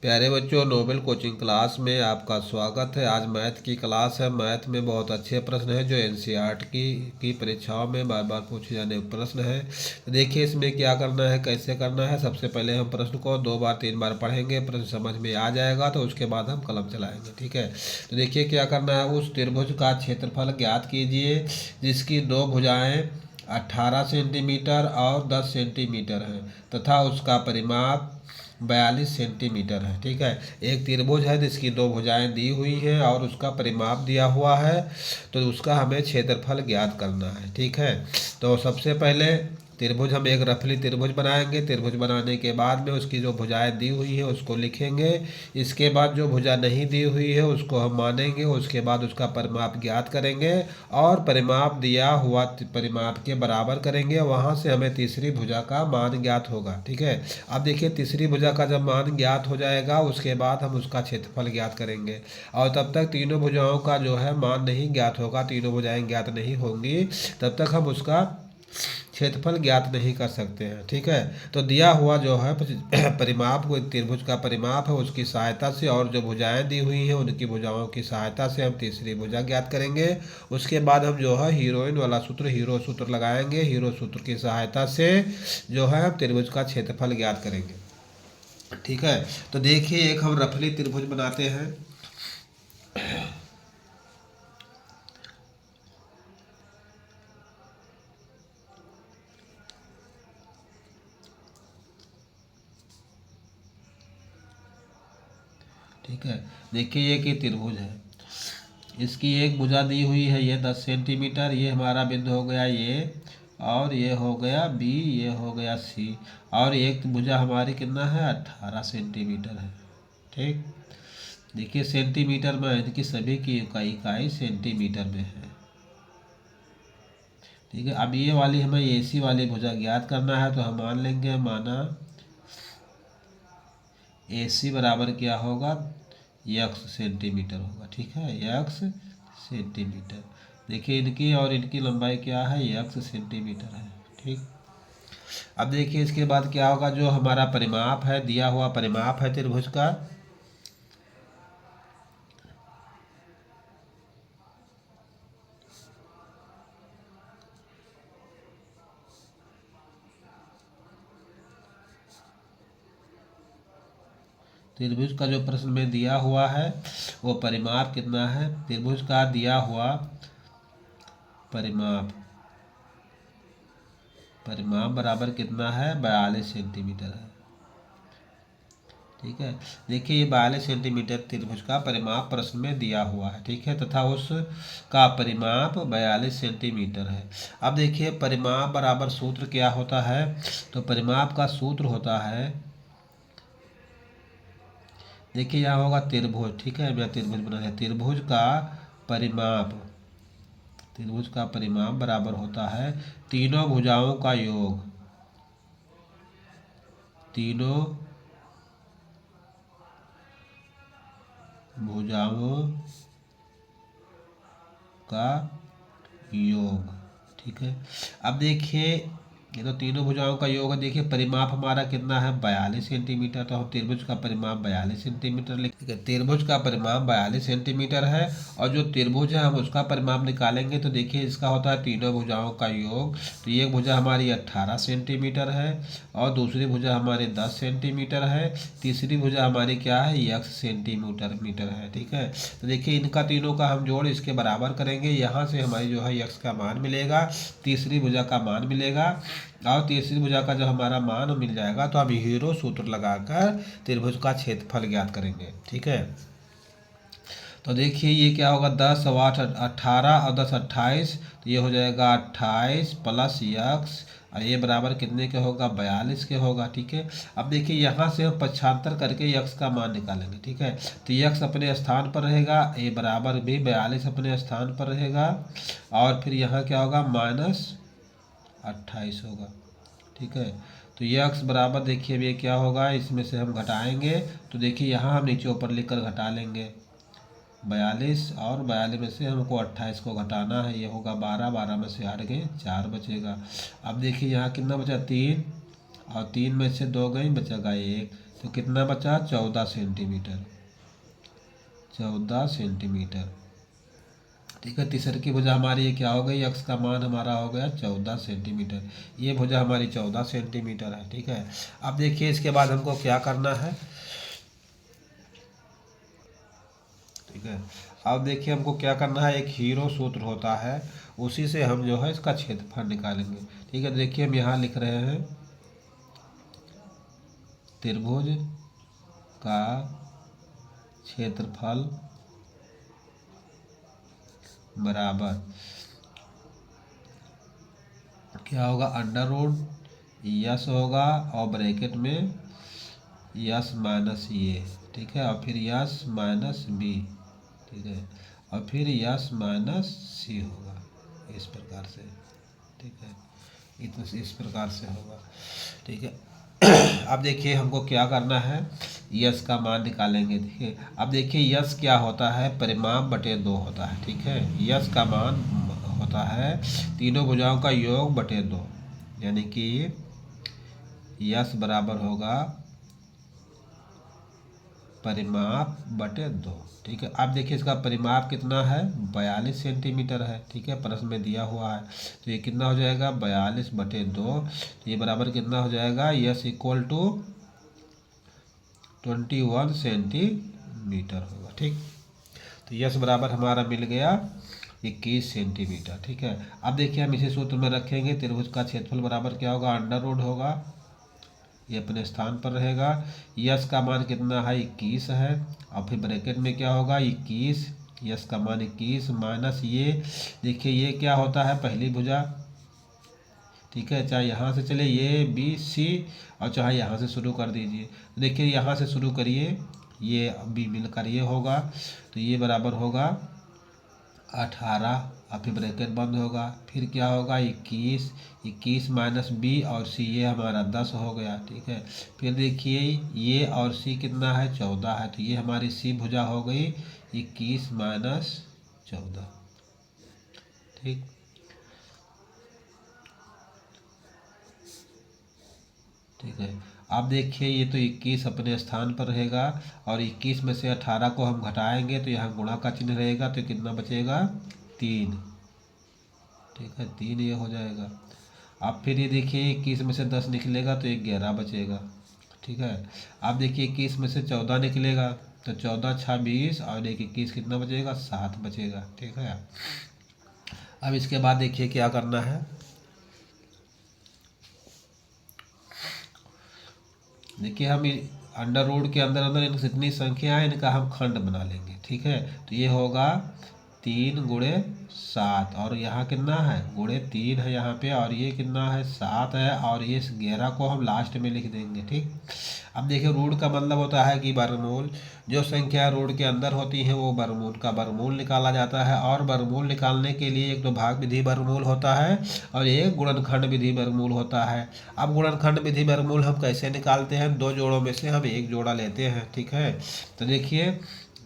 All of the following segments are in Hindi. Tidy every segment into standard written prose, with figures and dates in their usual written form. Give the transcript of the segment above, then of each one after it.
प्यारे बच्चों, नोबेल कोचिंग क्लास में आपका स्वागत है। आज मैथ की क्लास है। मैथ में बहुत अच्छे प्रश्न हैं जो एनसीईआरटी की परीक्षाओं में बार बार पूछे जाने प्रश्न है। तो देखिए इसमें क्या करना है, कैसे करना है। सबसे पहले हम प्रश्न को 2 बार 3 बार पढ़ेंगे, प्रश्न समझ में आ जाएगा तो उसके बाद हम कलम चलाएंगे। ठीक है, तो देखिए क्या करना है। उस त्रिभुज का क्षेत्रफल ज्ञात कीजिए जिसकी 2 भुजाएं 18 सेंटीमीटर और 10 सेंटीमीटर हैं तथा उसका परिमाप 42 सेंटीमीटर है। ठीक है, एक त्रिभुज है जिसकी 2 भुजाएं दी हुई हैं और उसका परिमाप दिया हुआ है, तो उसका हमें क्षेत्रफल ज्ञात करना है। ठीक है, तो सबसे पहले त्रिभुज हम एक रफली त्रिभुज बनाएंगे। त्रिभुज बनाने के बाद में उसकी जो भुजाएं दी हुई है उसको लिखेंगे। इसके बाद जो भुजा नहीं दी हुई है उसको हम मानेंगे। उसके बाद उसका परिमाप ज्ञात करेंगे और परिमाप दिया हुआ परिमाप के बराबर करेंगे। वहाँ से हमें तीसरी भुजा का मान ज्ञात होगा। ठीक है, अब देखिए तीसरी भुजा का जब मान ज्ञात हो जाएगा उसके बाद हम उसका क्षेत्रफल ज्ञात करेंगे। और तब तक तीनों भुजाओं का जो है मान नहीं ज्ञात होगा, तीनों भुजाएं ज्ञात नहीं होंगी, तब तक हम उसका क्षेत्रफल ज्ञात नहीं कर सकते हैं। ठीक है, तो दिया हुआ जो है परिमाप को, त्रिभुज का परिमाप है, उसकी सहायता से और जो भुजाएं दी हुई हैं उनकी भुजाओं की सहायता से हम तीसरी भुजा ज्ञात करेंगे। उसके बाद हम जो है हीरोइन वाला सूत्र, हीरो सूत्र लगाएंगे। हीरो सूत्र की सहायता से जो है हम त्रिभुज का क्षेत्रफल ज्ञात करेंगे। ठीक है, तो देखिए एक हम रफली त्रिभुज बनाते हैं। ठीक है, देखिए ये कि त्रिभुज है, इसकी एक भुजा दी हुई है ये 10 सेंटीमीटर, ये हमारा बिंदु हो गया ये, और ये हो गया बी, ये हो गया सी, और एक भुजा हमारी कितना है 18 सेंटीमीटर है। ठीक, देखिए सेंटीमीटर में इनकी सभी की इकाई सेंटीमीटर में है। ठीक है, अब ये वाली हमें एसी वाली भुजा ज्ञात करना है, तो हम मान लेंगे, माना एसी बराबर क्या होगा, यक्स सेंटीमीटर होगा। ठीक है, यक्स सेंटीमीटर। देखिए इनकी और इनकी लंबाई क्या है, यक्स सेंटीमीटर है। ठीक, अब देखिए इसके बाद क्या होगा, जो हमारा परिमाप है, दिया हुआ परिमाप है त्रिभुज का, त्रिभुज का जो प्रश्न में दिया हुआ है वो परिमाप कितना है, त्रिभुज का दिया हुआ परिमाप, परिमाप बराबर कितना है, 42 सेंटीमीटर है। ठीक है, देखिए ये 42 सेंटीमीटर त्रिभुज का परिमाप प्रश्न में दिया हुआ है। ठीक है, तथा उसका परिमाप 42 सेंटीमीटर है। अब देखिए परिमाप बराबर सूत्र क्या होता है, तो परिमाप का सूत्र होता है, देखिए यहाँ होगा त्रिभुज। ठीक है, मैं त्रिभुज बना है, त्रिभुज का परिमाप, त्रिभुज का परिमाप बराबर होता है तीनों भुजाओं का योग, तीनों भुजाओं का योग। ठीक है, अब देखिए ये तो तीनों भुजाओं का योग है। देखिए परिमाप हमारा कितना है, 42 सेंटीमीटर, तो हम त्रिभुज का परिमाप 42 सेंटीमीटर लिखेंगे। त्रिभुज का परिमाप 42 सेंटीमीटर है और जो त्रिभुज है हम उसका परिमाप निकालेंगे। तो देखिए इसका होता है तीनों भुजाओं का योग, तो एक भुजा हमारी 18 सेंटीमीटर है और दूसरी भुजा हमारी 10 सेंटीमीटर है, तीसरी भुजा हमारी क्या है, यक्स सेंटीमीटर है। ठीक है, तो देखिए इनका तीनों का हम जोड़ इसके बराबर करेंगे, यहाँ से हमारी जो है यक्स का मान मिलेगा, तीसरी भुजा का मान मिलेगा, और तीसरी भुजा का जब हमारा मान मिल जाएगा तो हम हीरो सूत्र लगाकर त्रिभुज का क्षेत्रफल ज्ञात करेंगे। ठीक है, तो देखिए ये क्या होगा, 10 और 8 18 और 10 28, तो ये हो जाएगा 28 प्लस यक्स, और ये बराबर कितने के होगा, 42 के होगा। ठीक है, अब देखिए यहाँ से हम पक्षांतर करके यक्स का मान निकालेंगे। ठीक है, तो यक्स अपने स्थान पर रहेगा, ये बराबर भी 42 अपने स्थान पर रहेगा, और फिर यहाँ क्या होगा, -28 होगा। ठीक है, तो यक्स बराबर देखिए अब ये क्या होगा, इसमें से हम घटाएंगे, तो देखिए यहाँ हम नीचे ऊपर लिखकर घटा लेंगे, 42 और 42 में से हमको 28 को घटाना है, ये होगा 12, 12 में से हट गए 4 बचेगा। अब देखिए यहाँ कितना बचा, 3 और 3 में से 2 गई, बचेगा 1, तो कितना बचा 14 सेंटीमीटर, 14 सेंटीमीटर। ठीक है, तीसरे की भुजा हमारी ये क्या हो गई, x का मान हमारा हो गया 14 सेंटीमीटर। ये भुजा हमारी 14 सेंटीमीटर है। ठीक है, अब देखिए इसके बाद हमको क्या करना है। ठीक है, अब देखिए हमको क्या करना है, एक हीरो सूत्र होता है, उसी से हम जो है इसका क्षेत्रफल निकालेंगे। ठीक है, देखिए हम यहाँ लिख रहे हैं त्रिभुज का क्षेत्रफल बराबर क्या होगा, अंडर रूट यस होगा और ब्रैकेट में यस माइनस ये। ठीक है, और फिर यस माइनस बी। ठीक है, और फिर यस माइनस सी होगा, इस प्रकार से। ठीक है, इस प्रकार से होगा। ठीक है, अब देखिए हमको क्या करना है, यस का मान निकालेंगे। देखिए अब देखिए यस क्या होता है, परिमाप बटे 2 होता है। ठीक है, यस का मान होता है तीनों भुजाओं का योग बटे 2, यानी कि यस बराबर होगा परिमाप बटे 2। ठीक है, अब देखिए इसका परिमाप कितना है, 42 सेंटीमीटर है। ठीक है, प्रश्न में दिया हुआ है, तो ये कितना हो जाएगा 42 बटे 2, तो ये बराबर कितना हो जाएगा, यस इक्वल टू 21 सेंटीमीटर होगा। ठीक, तो यस बराबर हमारा मिल गया 21 सेंटीमीटर। ठीक है, अब देखिए हम इसे सूत्र में रखेंगे, त्रिभुज का क्षेत्रफल बराबर क्या होगा, अंडर रूट होगा, ये अपने स्थान पर रहेगा। यस का मान कितना है 21 है, और फिर ब्रैकेट में क्या होगा 21, यस का मान 21 माइनस ये, देखिए ये क्या होता है पहली भुजा। ठीक है, चाहे यहाँ से चले ये बी सी, और चाहे यहाँ से शुरू कर दीजिए। देखिए यहाँ से शुरू करिए, ये बी मिलकर ये होगा, तो ये बराबर होगा 18, और फिर ब्रैकेट बंद होगा, फिर क्या होगा 21, 21 माइनस बी और सी, ये हमारा 10 हो गया। ठीक है, फिर देखिए ये और सी कितना है 14 है, तो ये हमारी सी भुजा हो गई 21 माइनस 14। ठीक, ठीक है, अब देखिए ये तो 21 अपने स्थान पर रहेगा, और 21 में से 18 को हम घटाएंगे तो यहाँ गुणा का चिन्ह रहेगा, तो कितना बचेगा 3। ठीक है, 3 ये हो जाएगा। अब फिर ये देखिए 21 में से 10 निकलेगा तो 11 बचेगा। ठीक है, अब देखिए 21 में से 14 निकलेगा तो 14 6 20, और एक 21 कितना बचेगा 7 बचेगा। ठीक है, अब इसके बाद देखिए क्या करना है, देखिए हम अंडर रूट के अंदर अंदर इनकी जितनी संख्या है इनका हम खंड बना लेंगे। ठीक है, तो ये होगा 3 गुणे 7, और यहाँ कितना है गुणे 3 है यहाँ पे, और ये कितना है 7 है, और ये 11 को हम लास्ट में लिख देंगे। ठीक, अब देखिए रूट का मतलब होता है कि वर्गमूल, जो संख्या रूट के अंदर होती है वो वर्गमूल का वर्गमूल निकाला जाता है, और वर्गमूल निकालने के लिए एक तो भाग विधि वर्गमूल होता है और एक गुणनखंड विधि वर्गमूल होता है। अब गुणनखंड विधि वर्गमूल हम कैसे निकालते हैं, 2 जोड़ों में से हम एक जोड़ा लेते हैं। ठीक है, तो देखिए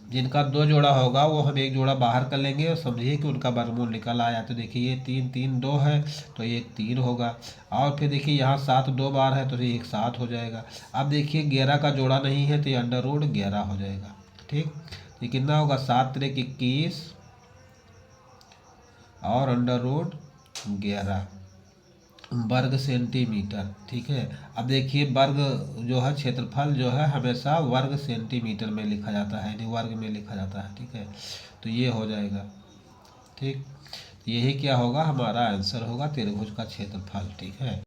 जिनका 2 जोड़ा होगा वो हम एक जोड़ा बाहर कर लेंगे, और समझिए कि उनका वर्गमूल निकल आया। तो देखिए ये 3 3 2 है, तो ये 3 होगा, और फिर देखिए यहाँ 7 2 बार है तो ये 7 हो जाएगा। अब देखिए 11 का जोड़ा नहीं है तो ये अंडर रूट 11 हो जाएगा। ठीक, ये कितना होगा 7 3 21 और अंडर रूट 11 वर्ग सेंटीमीटर। ठीक है, अब देखिए वर्ग जो है क्षेत्रफल जो है हमेशा वर्ग सेंटीमीटर में लिखा जाता है, यानी वर्ग में लिखा जाता है। ठीक है, तो ये हो जाएगा। ठीक, यही क्या होगा हमारा आंसर होगा त्रिभुज का क्षेत्रफल। ठीक है।